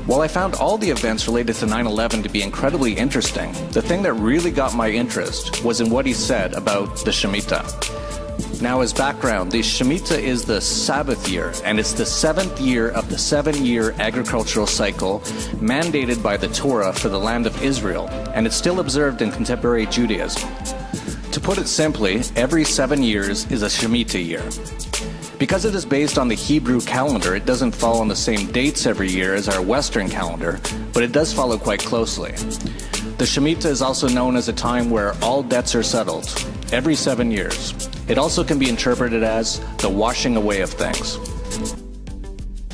While I found all the events related to 9/11 to be incredibly interesting, the thing that really got my interest was in what he said about the Shemitah. Now, as background, the Shemitah is the Sabbath year, and it's the 7th year of the 7-year agricultural cycle mandated by the Torah for the land of Israel, and it's still observed in contemporary Judaism. To put it simply, every 7 years is a Shemitah year. Because it is based on the Hebrew calendar, it doesn't fall on the same dates every year as our Western calendar, but it does follow quite closely. The Shemitah is also known as a time where all debts are settled, every 7 years. It also can be interpreted as the washing away of things.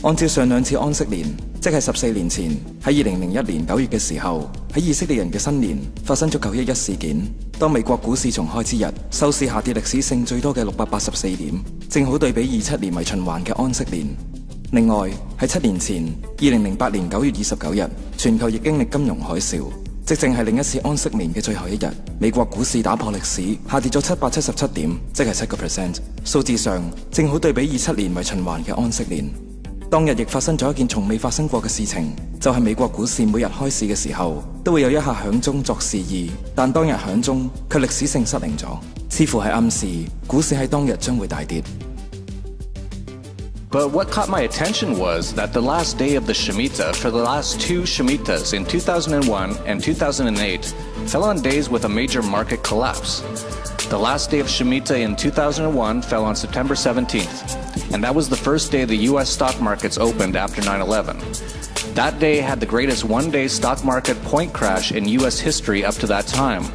按照上兩次安息年，即係14年前喺2001年9月嘅時候，喺以色列人嘅新年發生咗911事件。當美國股市重開之日，收市下跌歷史性最多嘅684點，正好對比27年為循環嘅安息年。另外喺7年前2008年9月29日，全球亦經歷金融海嘯，即正係另一次安息年嘅最後一日，美國股市打破歷史，下跌咗777點，即係7%。數字上正好對比27年為循環嘅安息年。當日亦發生咗一件從未發生過嘅事情，就係美國股市每日開市嘅時候都會有一下響鐘作示意，但當日響鐘卻歷史性失靈咗，似乎係暗示股市喺當日將會大跌。But what caught my attention was that the last day of the Shemitah for the last 2 Shemitahs in 2001 and 2008 fell on days with a major market collapse. The last day of Shemitah in 2001 fell on September 17th, and that was the first day the U.S. stock markets opened after 9/11. That day had the greatest one-day stock market point crash in U.S. history up to that time.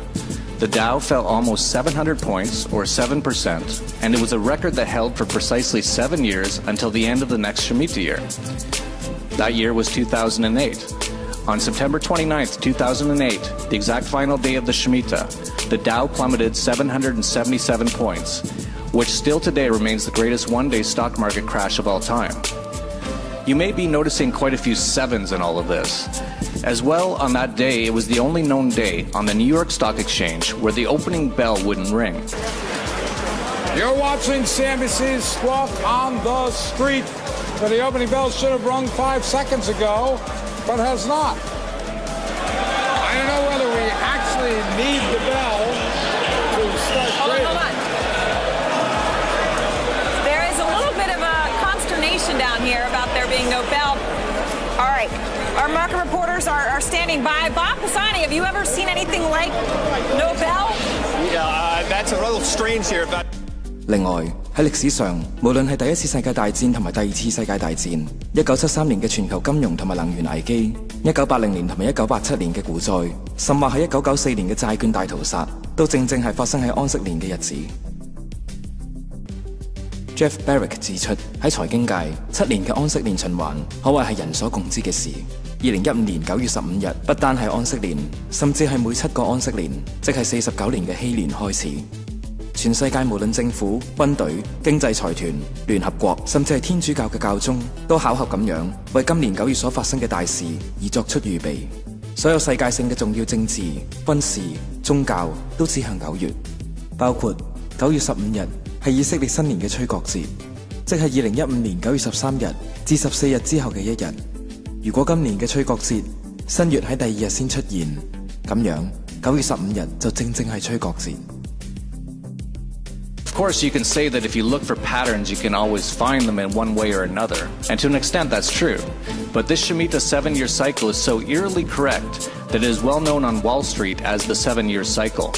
The Dow fell almost 700 points, or 7%, and it was a record that held for precisely 7 years until the end of the next Shemitah year. That year was 2008. On September 29th, 2008, the exact final day of the Shemitah, the Dow plummeted 777 points, which still today remains the greatest one-day stock market crash of all time. You may be noticing quite a few sevens in all of this. As well, on that day, it was the only known day on the New York Stock Exchange where the opening bell wouldn't ring. You're watching CNBC's Squawk on the Street, where the opening bell should have rung 5 seconds ago, but has not. I don't know whether we actually need the bell to start trading. Hold on. There is a little bit of a consternation down here about there being no bell. All right. Our market reporters are standing by. Bob Pisani, have you ever seen anything like no bell? Yeah, that's a little strange here. But 另外喺歷史上，無論係第一次世界大戰同埋第二次世界大戰、1973年嘅全球金融同埋能源危機、1980年同埋1987年嘅股災，甚或係1994年嘅債券大屠殺，都正係發生喺安息年嘅日子。Jeff Barrick 指出，喺財經界7年嘅安息年循環可謂係人所共知嘅事。2015年9月15日不單係安息年，甚至係每7個安息年，即係49年嘅禧年開始。全世界無論政府、軍隊、經濟財團、聯合國，甚至係天主教嘅教宗，都巧合咁樣為今年9月所發生嘅大事而作出預備。所有世界性嘅重要政治、軍事、宗教都指向9月，包括9月15日係以色列新年嘅吹角節，即係2015年9月13日至14日之後嘅一日。如果今年嘅吹角節新月喺第2日先出現，咁樣9月15日就正係吹角節。Of course, you can say that if you look for patterns, you can always find them in one way or another, and to an extent that's true. But this Shemitah 7-year cycle is so eerily correct that it is well known on Wall Street as the 7-year cycle.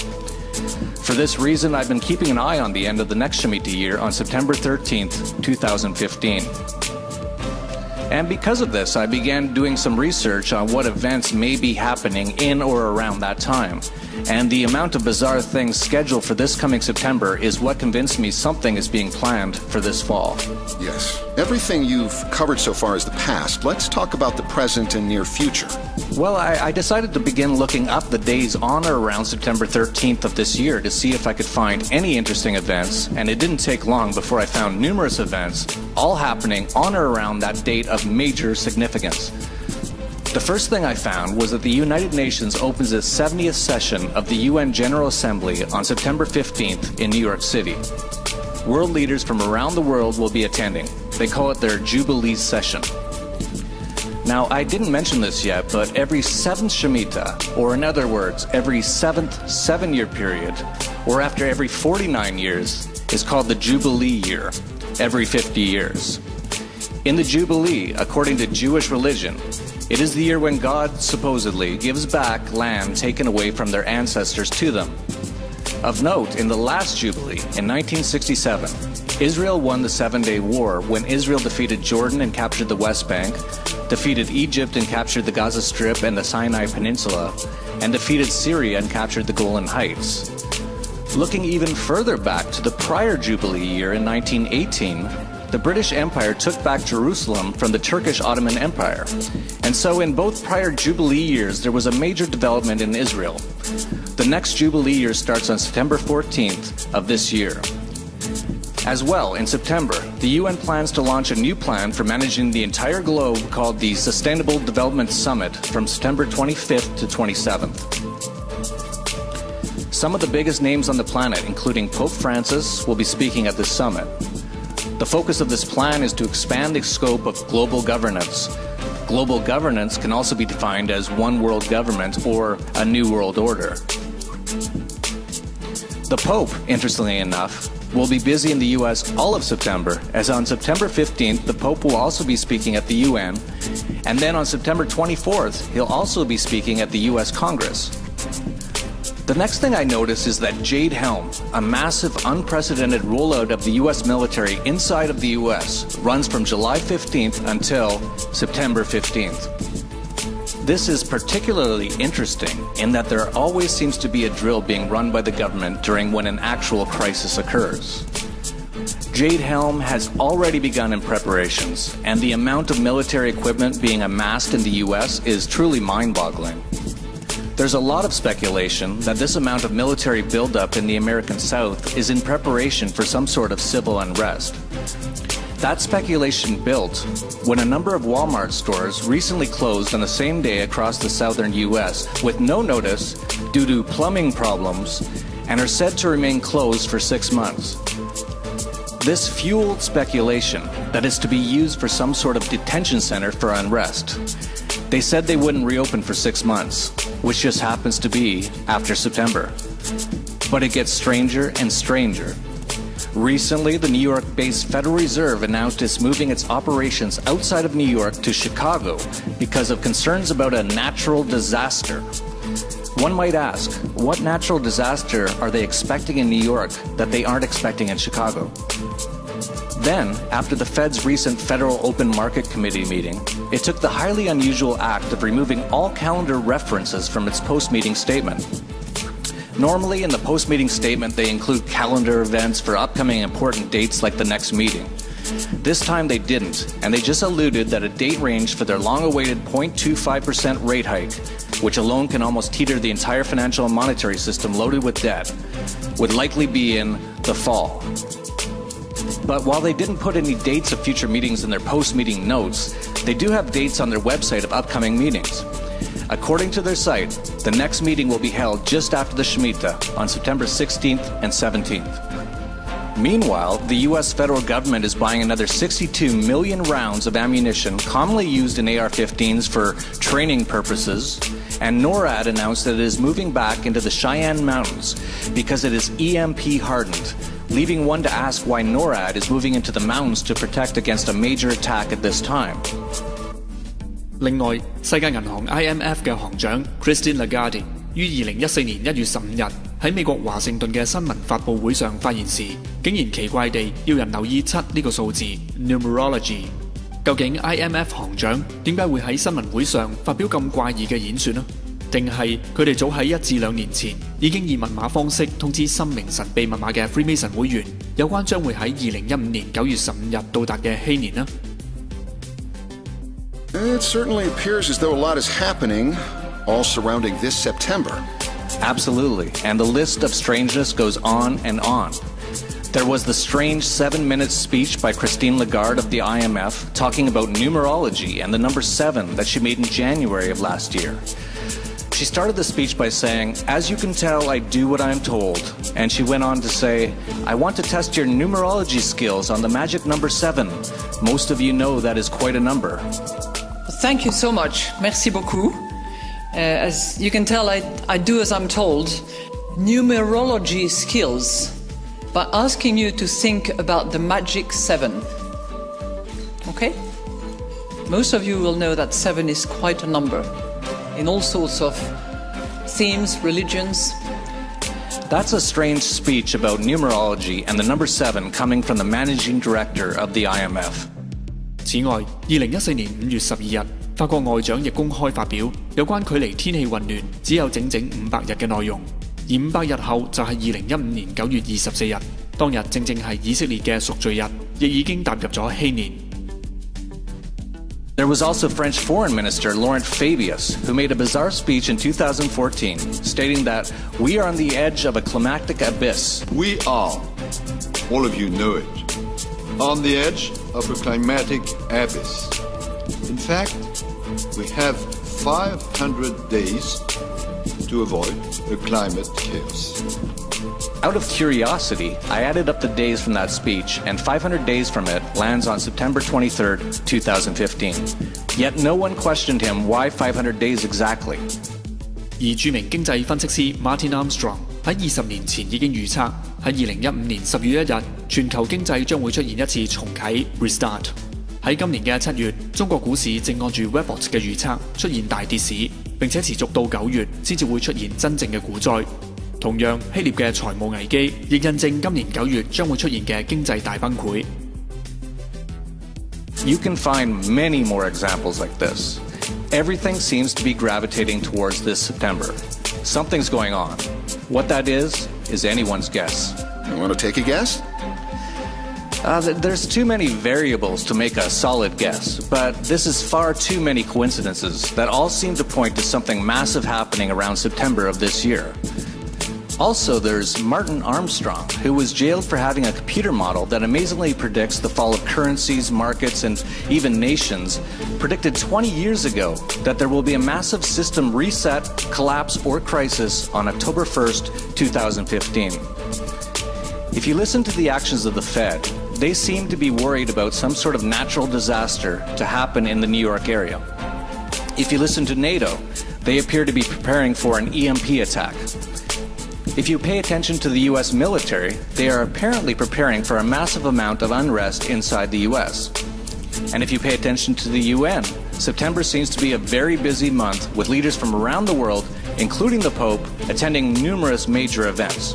For this reason, I've been keeping an eye on the end of the next Shemitah year on September 13th, 2015. And because of this, I began doing some research on what events may be happening in or around that time. And the amount of bizarre things scheduled for this coming September is what convinced me something is being planned for this fall. Yes. Everything you've covered so far is the past. Let's talk about the present and near future. Well, I decided to begin looking up the days on or around September 13th of this year to see if I could find any interesting events, and it didn't take long before I found numerous events, all happening on or around that date of major significance. The first thing I found was that the United Nations opens its 70th session of the UN General Assembly on September 15th in New York City. World leaders from around the world will be attending. They call it their Jubilee session. Now, I didn't mention this yet, but every 7th Shemitah, or in other words, every 7th 7-year period, or after every 49 years, is called the Jubilee year, every 50 years. In the Jubilee, according to Jewish religion, it is the year when God supposedly gives back land taken away from their ancestors to them. Of note, in the last Jubilee, in 1967, Israel won the 7-Day War when Israel defeated Jordan and captured the West Bank, defeated Egypt and captured the Gaza Strip and the Sinai Peninsula, and defeated Syria and captured the Golan Heights. Looking even further back to the prior Jubilee year in 1918, the British Empire took back Jerusalem from the Turkish Ottoman Empire. And so in both prior Jubilee years, there was a major development in Israel. The next Jubilee year starts on September 14th of this year. As well, in September, the UN plans to launch a new plan for managing the entire globe called the Sustainable Development Summit from September 25th to 27th. Some of the biggest names on the planet, including Pope Francis, will be speaking at this summit. The focus of this plan is to expand the scope of global governance. Global governance can also be defined as one world government or a new world order. The Pope, interestingly enough, will be busy in the US all of September, as on September 15th, the Pope will also be speaking at the UN, and then on September 24th, he'll also be speaking at the US Congress. The next thing I noticed is that Jade Helm, a massive, unprecedented rollout of the US military inside of the US, runs from July 15th until September 15th. This is particularly interesting in that there always seems to be a drill being run by the government during when an actual crisis occurs. Jade Helm has already begun in preparations, and the amount of military equipment being amassed in the US is truly mind-boggling. There's a lot of speculation that this amount of military buildup in the American South is in preparation for some sort of civil unrest. That speculation built when a number of Walmart stores recently closed on the same day across the southern US with no notice due to plumbing problems and are said to remain closed for 6 months. This fueled speculation that is to be used for some sort of detention center for unrest. They said they wouldn't reopen for 6 months, which just happens to be after September. But it gets stranger and stranger. Recently, the New York-based Federal Reserve announced it's moving its operations outside of New York to Chicago because of concerns about a natural disaster. One might ask, what natural disaster are they expecting in New York that they aren't expecting in Chicago? Then, after the Fed's recent Federal Open Market Committee meeting, it took the highly unusual act of removing all calendar references from its post-meeting statement. Normally, in the post-meeting statement, they include calendar events for upcoming important dates like the next meeting. This time they didn't, and they just alluded that a date range for their long-awaited 0.25% rate hike, which alone can almost teeter the entire financial and monetary system loaded with debt, would likely be in the fall. But while they didn't put any dates of future meetings in their post-meeting notes, they do have dates on their website of upcoming meetings. According to their site, the next meeting will be held just after the Shemitah on September 16th and 17th. Meanwhile, the US federal government is buying another 62 million rounds of ammunition commonly used in AR-15s for training purposes, and NORAD announced that it is moving back into the Cheyenne Mountains because it is EMP hardened, leaving one to ask why NORAD is moving into the mountains to protect against a major attack at this time. 另外，世界銀行 IMF 嘅行長 Christine Lagarde 於2014年1月15日喺美國華盛頓嘅新聞發佈會上發言時，竟然奇怪地要人留意7呢個數字 numerology。究竟 IMF 行長點解會喺新聞會上發表咁怪異嘅演說呢？定係佢哋早喺1至2年前已經以密碼方式通知深明神秘密碼嘅 Freemason 會員有關將會喺2015年9月15日到達嘅禧年呢？ It certainly appears as though a lot is happening, all surrounding this September. Absolutely, and the list of strangeness goes on and on. There was the strange 7-minute speech by Christine Lagarde of the IMF talking about numerology and the number 7 that she made in January of last year. She started the speech by saying, "As you can tell, I do what I am told." And she went on to say, "I want to test your numerology skills on the magic number 7. Most of you know that is quite a number." Thank you so much. Merci beaucoup. As you can tell, I do as I'm told. Numerology skills by asking you to think about the magic 7. Okay? Most of you will know that 7 is quite a number in all sorts of themes, religions. That's a strange speech about numerology and the number 7 coming from the managing director of the IMF. 此外，2014年5月12日，法國外長亦公開發表有關距離天氣混亂只有整整500日嘅內容，而500日後就係2015年9月24日，當日正正係以色列嘅贖罪日，亦已經踏入咗禧年。There was also French Foreign Minister Laurent Fabius, who made a bizarre speech in 2014, stating that we are on the edge of a climactic abyss. We are, all of you know it, on the edge of a climatic abyss. In fact, we have 500 days to avoid a climate chaos. Out of curiosity, I added up the days from that speech, and 500 days from it lands on September 23rd, 2015. Yet no one questioned him why 500 days exactly. 而著名經濟分析師 Martin Armstrong 喺20年前已經預測，喺2015年10月1日，全球經濟將會出現一次重啟 restart。喺今年嘅7月，中國股市正按住 Webbot 嘅預測出現大跌市，並且持續到9月先至會出現真正嘅股災。同樣，希臘嘅財務危機亦印證今年9月將會出現嘅經濟大崩潰。You can find many more examples like this. Everything seems to be gravitating towards this September. Something's going on. What that is anyone's guess. You want to take a guess? There's too many variables to make a solid guess, but this is far too many coincidences that all seem to point to something massive happening around September of this year. Also, there's Martin Armstrong, who was jailed for having a computer model that amazingly predicts the fall of currencies, markets, and even nations, predicted 20 years ago that there will be a massive system reset, collapse, or crisis on October 1st, 2015. If you listen to the actions of the Fed, they seem to be worried about some sort of natural disaster to happen in the New York area. If you listen to NATO, they appear to be preparing for an EMP attack. If you pay attention to the US military, they are apparently preparing for a massive amount of unrest inside the US. And if you pay attention to the UN, September seems to be a very busy month with leaders from around the world, including the Pope, attending numerous major events.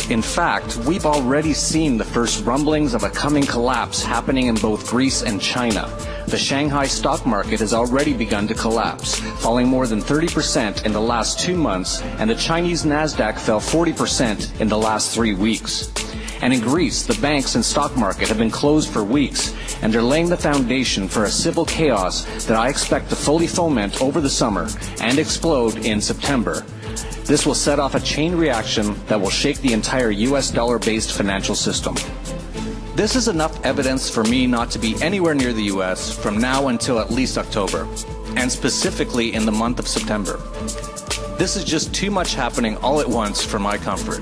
In fact, we've already seen the first rumblings of a coming collapse happening in both Greece and China. The Shanghai stock market has already begun to collapse, falling more than 30% in the last 2 months, and the Chinese Nasdaq fell 40% in the last 3 weeks. And in Greece, the banks and stock market have been closed for weeks, and they're laying the foundation for a civil chaos that I expect to fully foment over the summer and explode in September. This will set off a chain reaction that will shake the entire US dollar-based financial system. This is enough evidence for me not to be anywhere near the US from now until at least October, and specifically in the month of September. This is just too much happening all at once for my comfort.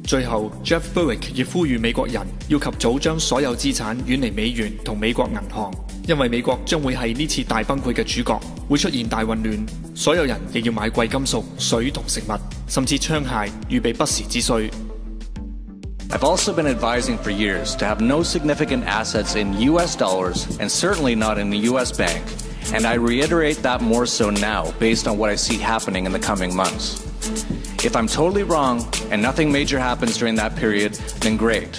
最後 ，Jeff Berwick 亦呼籲美國人要及早將所有資產遠離美元同美國銀行，因為美國將會係呢次大崩潰嘅主角，會出現大混亂。所有人亦要買貴金屬、水同食物，甚至槍械，預備不時之需。I've also been advising for years to have no significant assets in US dollars and certainly not in the US bank, and I reiterate that more so now based on what I see happening in the coming months. If I'm totally wrong and nothing major happens during that period, then great.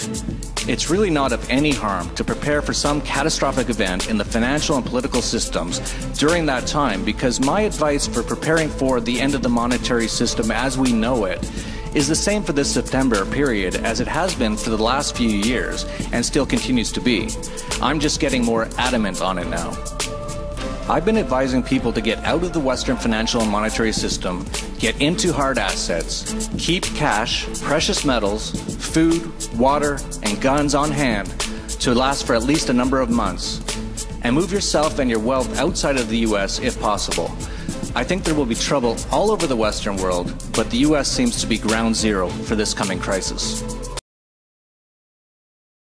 It's really not of any harm to prepare for some catastrophic event in the financial and political systems during that time, because my advice for preparing for the end of the monetary system as we know it is the same for this September period as it has been for the last few years and still continues to be. I'm just getting more adamant on it now. I've been advising people to get out of the Western financial and monetary system, get into hard assets, keep cash, precious metals, food, water, and guns on hand to last for at least a number of months, and move yourself and your wealth outside of the US if possible. I think there will be trouble all over the Western world, but the US seems to be ground zero for this coming crisis.